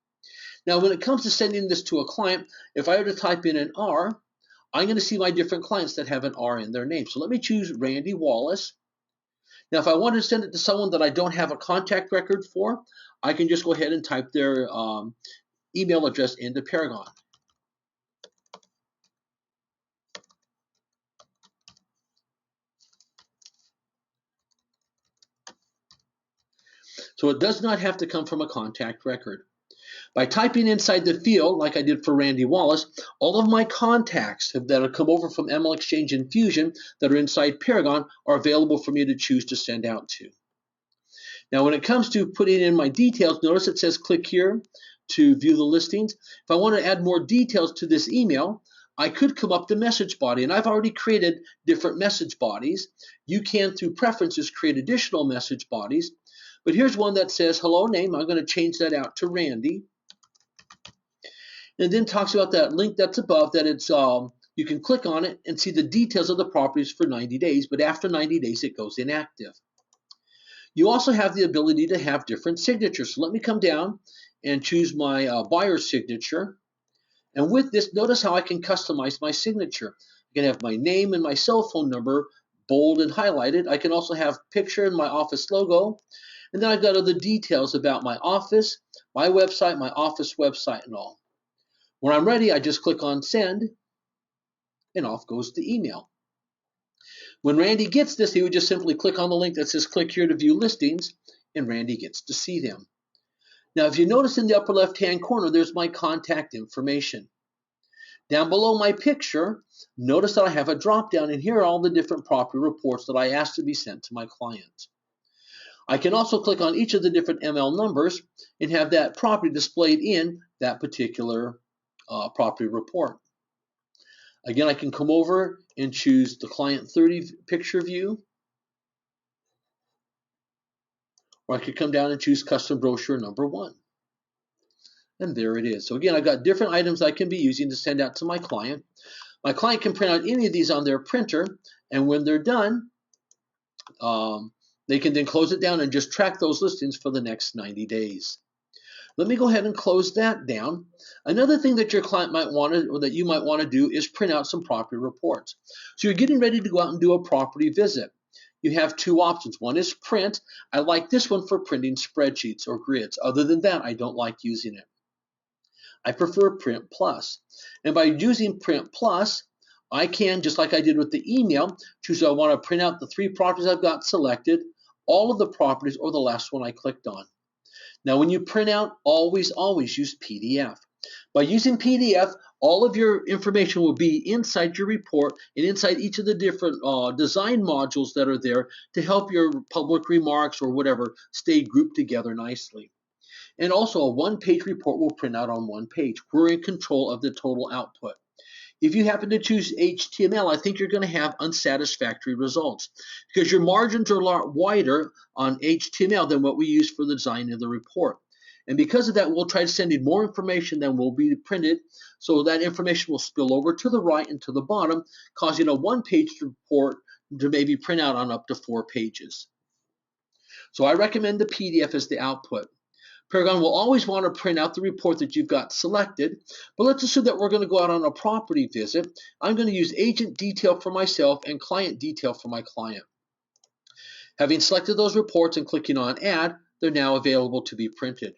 Now, when it comes to sending this to a client, if I were to type in an R, I'm going to see my different clients that have an R in their name. So let me choose Randy Wallace. Now, if I want to send it to someone that I don't have a contact record for, I can just go ahead and type their email address into Paragon. So it does not have to come from a contact record. By typing inside the field, like I did for Randy Wallace, all of my contacts that have come over from ML Exchange and Fusion that are inside Paragon are available for me to choose to send out to. Now, when it comes to putting in my details, notice it says click here to view the listings. If I want to add more details to this email, I could come up to message body, and I've already created different message bodies. You can, through preferences, create additional message bodies. But here's one that says hello name. I'm going to change that out to Randy. And then talks about that link that's above, that it's you can click on it and see the details of the properties for 90 days, but after 90 days it goes inactive. You also have the ability to have different signatures. So let me come down and choose my buyer's signature. And with this, notice how I can customize my signature. I can have my name and my cell phone number bold and highlighted. I can also have picture and my office logo. And then I've got other details about my office, my website, my office website, and all. When I'm ready, I just click on send, and off goes the email. When Randy gets this, he would just simply click on the link that says click here to view listings, and Randy gets to see them. Now, if you notice in the upper left-hand corner, there's my contact information. Down below my picture, notice that I have a drop-down, and here are all the different property reports that I asked to be sent to my client. I can also click on each of the different ML numbers and have that property displayed in that particular property report. Again, I can come over and choose the Client 30 picture view, or I could come down and choose Custom Brochure number 1. And there it is. So again, I've got different items I can be using to send out to my client. My client can print out any of these on their printer, and when they're done, they can then close it down and just track those listings for the next 90 days. Let me go ahead and close that down. Another thing that your client might want to, or that you might want to do, is print out some property reports. So you're getting ready to go out and do a property visit. You have 2 options. One is print. I like this one for printing spreadsheets or grids. Other than that, I don't like using it. I prefer Print Plus. And by using Print Plus, I can, just like I did with the email, choose I want to print out the 3 properties I've got selected, all of the properties, or the last one I clicked on. Now, when you print out, always use PDF. By using PDF, all of your information will be inside your report and inside each of the different design modules that are there to help your public remarks or whatever stay grouped together nicely. And also, a one-page report will print out on one page. We're in control of the total output. If you happen to choose HTML, I think you're going to have unsatisfactory results because your margins are a lot wider on HTML than what we use for the design of the report. And because of that, we'll try to send in more information than will be printed, so that information will spill over to the right and to the bottom, causing a one-page report to maybe print out on up to 4 pages. So I recommend the PDF as the output. Paragon will always want to print out the report that you've got selected, but let's assume that we're going to go out on a property visit. I'm going to use agent detail for myself and client detail for my client. Having selected those reports and clicking on Add, they're now available to be printed.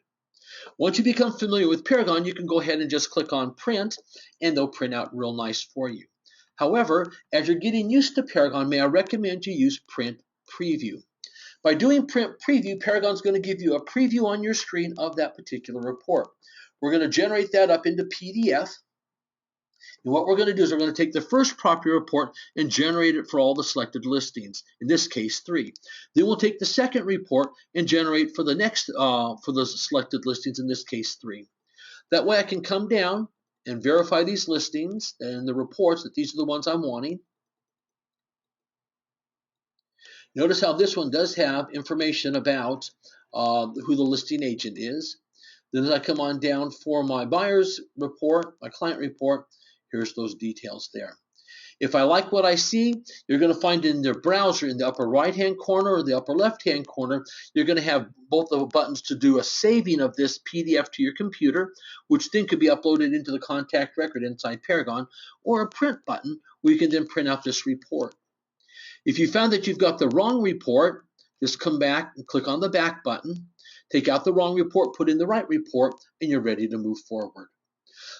Once you become familiar with Paragon, you can go ahead and just click on Print, and they'll print out real nice for you. However, as you're getting used to Paragon, may I recommend you use Print Preview. By doing Print Preview, Paragon's going to give you a preview on your screen of that particular report. We're going to generate that up into PDF. And what we're going to do is we're going to take the first property report and generate it for all the selected listings, in this case 3. Then we'll take the second report and generate for the next, for the selected listings, in this case 3. That way I can come down and verify these listings and the reports that these are the ones I'm wanting. Notice how this one does have information about who the listing agent is. Then as I come on down for my buyer's report, my client report, here's those details there. If I like what I see, you're going to find in the browser in the upper right-hand corner or the upper left-hand corner, you're going to have both the buttons to do a saving of this PDF to your computer, which then could be uploaded into the contact record inside Paragon, or a print button where you can then print out this report. If you found that you've got the wrong report, just come back and click on the back button, take out the wrong report, put in the right report, and you're ready to move forward.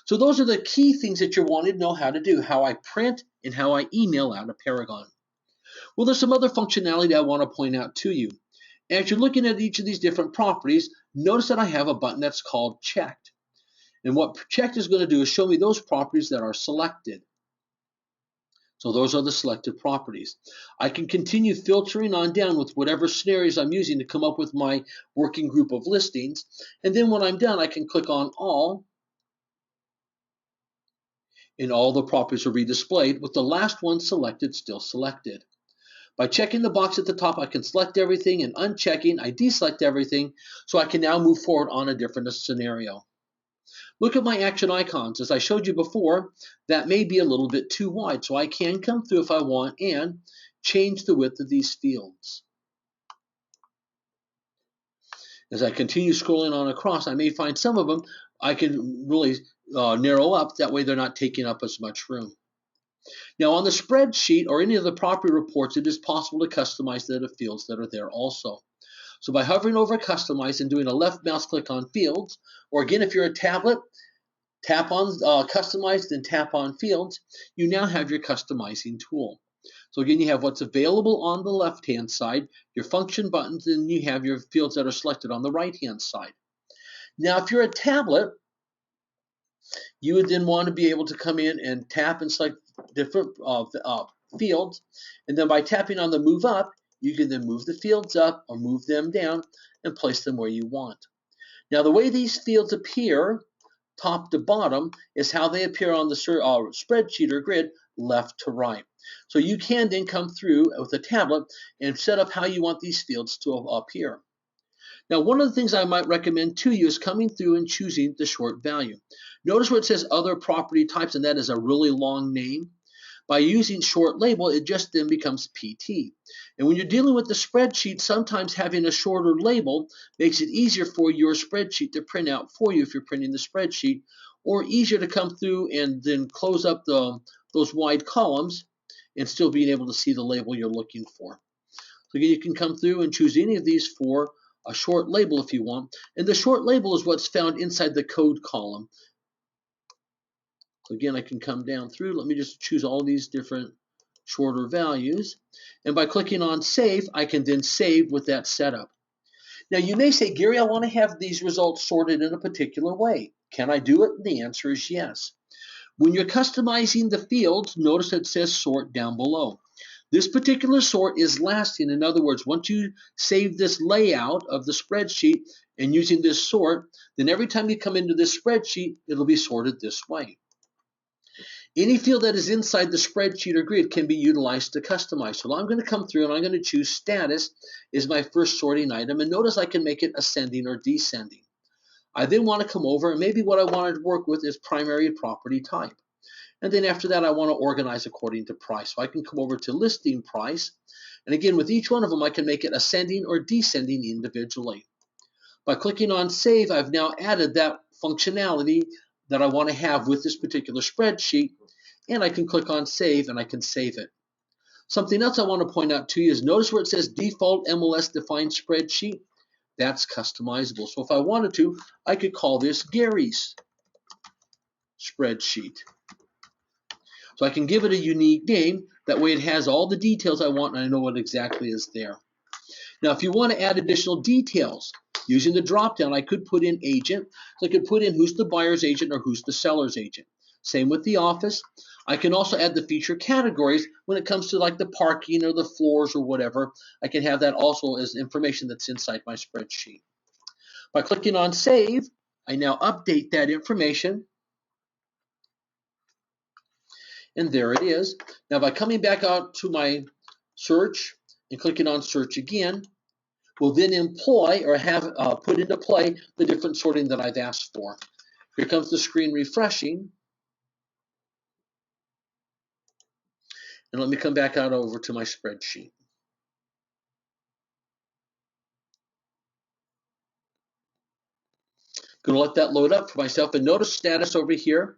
So those are the key things that you want to know how to do, how I print and how I email out of Paragon. Well, there's some other functionality I want to point out to you. As you're looking at each of these different properties, notice that I have a button that's called Checked. And what Checked is going to do is show me those properties that are selected. So those are the selected properties. I can continue filtering on down with whatever scenarios I'm using to come up with my working group of listings. And then when I'm done, I can click on All, and all the properties are redisplayed with the last one selected still selected. By checking the box at the top, I can select everything, and unchecking, I deselect everything, so I can now move forward on a different scenario. Look at my action icons. As I showed you before, that may be a little bit too wide, so I can come through if I want and change the width of these fields. As I continue scrolling on across, I may find some of them I can really narrow up. That way they're not taking up as much room. Now on the spreadsheet or any of the property reports, it is possible to customize the fields that are there also. So by hovering over Customize and doing a left mouse click on Fields, or again if you're a tablet, tap on Customize, then tap on Fields, you now have your customizing tool. So again, you have what's available on the left-hand side, your function buttons, and you have your fields that are selected on the right-hand side. Now, if you're a tablet, you would then want to be able to come in and tap and select different fields, and then by tapping on the Move Up, you can then move the fields up or move them down and place them where you want. Now, the way these fields appear, top to bottom, is how they appear on the spreadsheet or grid, left to right. So you can then come through with a tablet and set up how you want these fields to appear. Now, one of the things I might recommend to you is coming through and choosing the short value. Notice where it says other property types, and that is a really long name. By using short label, it just then becomes PT. And when you're dealing with the spreadsheet, sometimes having a shorter label makes it easier for your spreadsheet to print out for you if you're printing the spreadsheet, or easier to come through and then close up those wide columns and still being able to see the label you're looking for. So again, you can come through and choose any of these for a short label if you want. And the short label is what's found inside the code column. So again, I can come down through. Let me just choose all these different shorter values. And by clicking on save, I can then save with that setup. Now you may say, Gary, I want to have these results sorted in a particular way. Can I do it? The answer is yes. When you're customizing the fields, notice it says sort down below. This particular sort is lasting. In other words, once you save this layout of the spreadsheet and using this sort, then every time you come into this spreadsheet, it'll be sorted this way. Any field that is inside the spreadsheet or grid can be utilized to customize. So I'm going to come through and I'm going to choose status is my first sorting item. And notice I can make it ascending or descending. I then want to come over and maybe what I want to work with is primary property type. And then after that, I want to organize according to price. So I can come over to listing price. And again, with each one of them, I can make it ascending or descending individually. By clicking on save, I've now added that functionality that I want to have with this particular spreadsheet. And I can click on save and I can save it. Something else I want to point out to you is notice where it says default MLS defined spreadsheet. That's customizable. So if I wanted to, I could call this Gary's spreadsheet. So I can give it a unique name. That way it has all the details I want and I know what exactly is there. Now, if you want to add additional details, using the drop-down, I could put in agent. So I could put in who's the buyer's agent or who's the seller's agent. Same with the office. I can also add the feature categories when it comes to like the parking or the floors or whatever. I can have that also as information that's inside my spreadsheet. By clicking on save, I now update that information. And there it is. Now by coming back out to my search and clicking on search again, we'll then employ or have put into play the different sorting that I've asked for. Here comes the screen refreshing. And let me come back out over to my spreadsheet. Going to let that load up for myself. And notice status over here.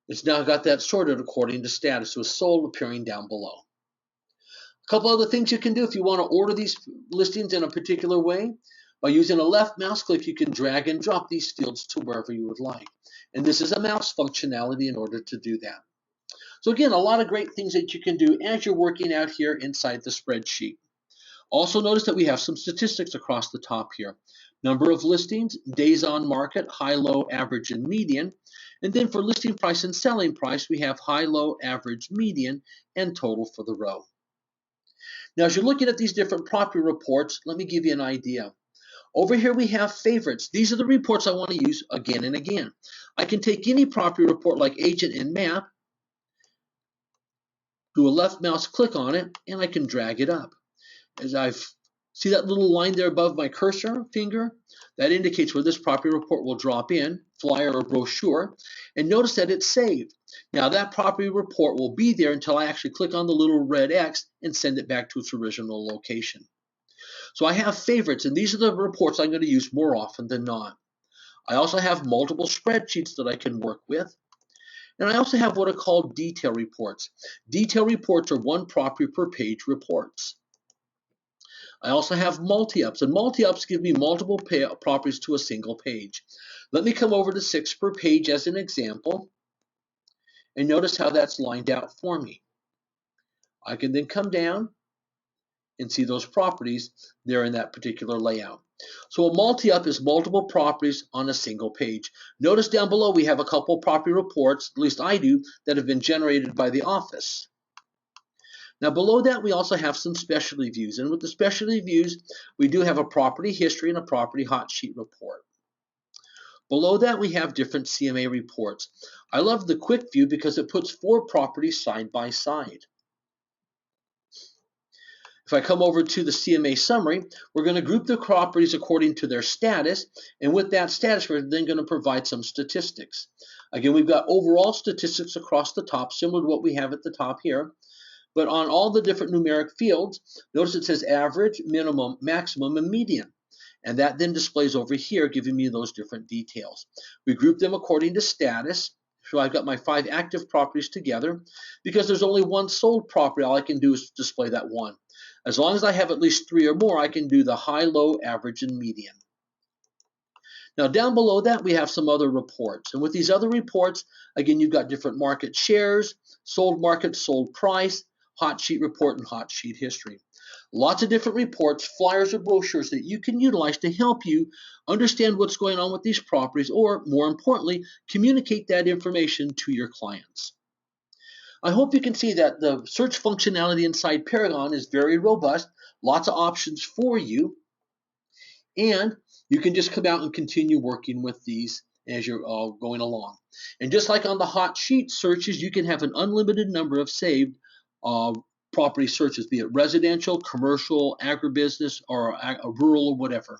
It's now got that sorted according to status. So it's sold appearing down below. A couple other things you can do if you want to order these listings in a particular way. By using a left mouse click, you can drag and drop these fields to wherever you would like. And this is a mouse functionality in order to do that. So again, a lot of great things that you can do as you're working out here inside the spreadsheet. Also notice that we have some statistics across the top here. Number of listings, days on market, high, low, average, and median. And then for listing price and selling price, we have high, low, average, median, and total for the row. Now, as you're looking at these different property reports, let me give you an idea. Over here we have favorites. These are the reports I want to use again and again. I can take any property report like agent and map, do a left mouse click on it, and I can drag it up. As see that little line there above my cursor finger? That indicates where this property report will drop in, flyer or brochure, and notice that it's saved. Now that property report will be there until I actually click on the little red X and send it back to its original location. So I have favorites, and these are the reports I'm going to use more often than not. I also have multiple spreadsheets that I can work with. And I also have what are called detail reports. Detail reports are one property per page reports. I also have multi-ups, and multi-ups give me multiple properties to a single page. Let me come over to 6 per page as an example, and notice how that's lined out for me. I can then come down and see those properties there in that particular layout. So a multi-up is multiple properties on a single page. Notice down below we have a couple property reports, at least I do, that have been generated by the office. Now below that we also have some specialty views, and with the specialty views we do have a property history and a property hot sheet report. Below that we have different CMA reports. I love the quick view because it puts 4 properties side by side. If I come over to the CMA summary, we're going to group the properties according to their status, and with that status we're then going to provide some statistics. Again, we've got overall statistics across the top, similar to what we have at the top here. But on all the different numeric fields, notice it says average, minimum, maximum, and median. And that then displays over here, giving me those different details. We group them according to status. So I've got my 5 active properties together. Because there's only one sold property, all I can do is display that one. As long as I have at least 3 or more, I can do the high, low, average, and median. Now down below that, we have some other reports. And with these other reports, again, you've got different market shares, sold market, sold price, hot sheet report, and hot sheet history. Lots of different reports, flyers, or brochures that you can utilize to help you understand what's going on with these properties, or more importantly, communicate that information to your clients. I hope you can see that the search functionality inside Paragon is very robust, lots of options for you, and you can just come out and continue working with these as you're going along. And just like on the hot sheet searches, you can have an unlimited number of saved uh, property searches, be it residential, commercial, agribusiness, or rural, or whatever.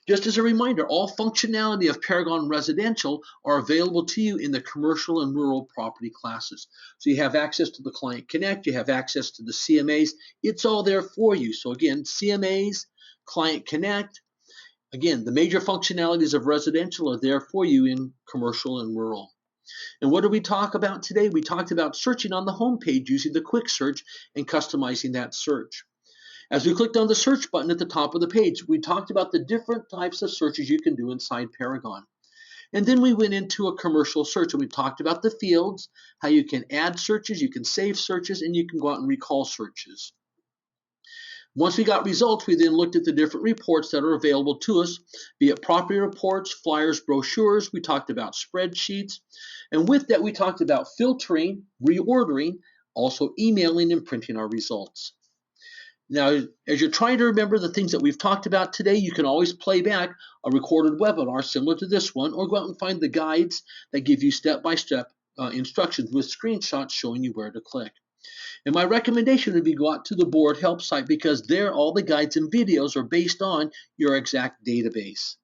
Just as a reminder, all functionality of Paragon Residential are available to you in the commercial and rural property classes. So you have access to the Client Connect, you have access to the CMAs, it's all there for you. So again, CMAs, Client Connect, again, the major functionalities of residential are there for you in commercial and rural. And what did we talk about today? We talked about searching on the home page using the quick search and customizing that search. As we clicked on the search button at the top of the page, we talked about the different types of searches you can do inside Paragon. And then we went into a commercial search and we talked about the fields, how you can add searches, you can save searches, and you can go out and recall searches. Once we got results, we then looked at the different reports that are available to us, be it property reports, flyers, brochures. We talked about spreadsheets. And with that, we talked about filtering, reordering, also emailing and printing our results. Now, as you're trying to remember the things that we've talked about today, you can always play back a recorded webinar similar to this one, or go out and find the guides that give you step-by-step instructions with screenshots showing you where to click. And my recommendation would be go out to the board help site, because there all the guides and videos are based on your exact database.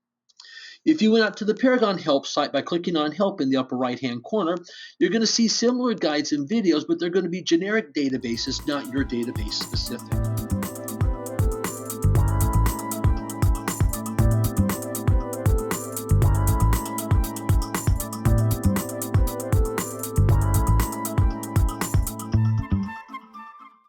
If you went out to the Paragon help site by clicking on help in the upper right hand corner, you're going to see similar guides and videos, but they're going to be generic databases, not your database specific.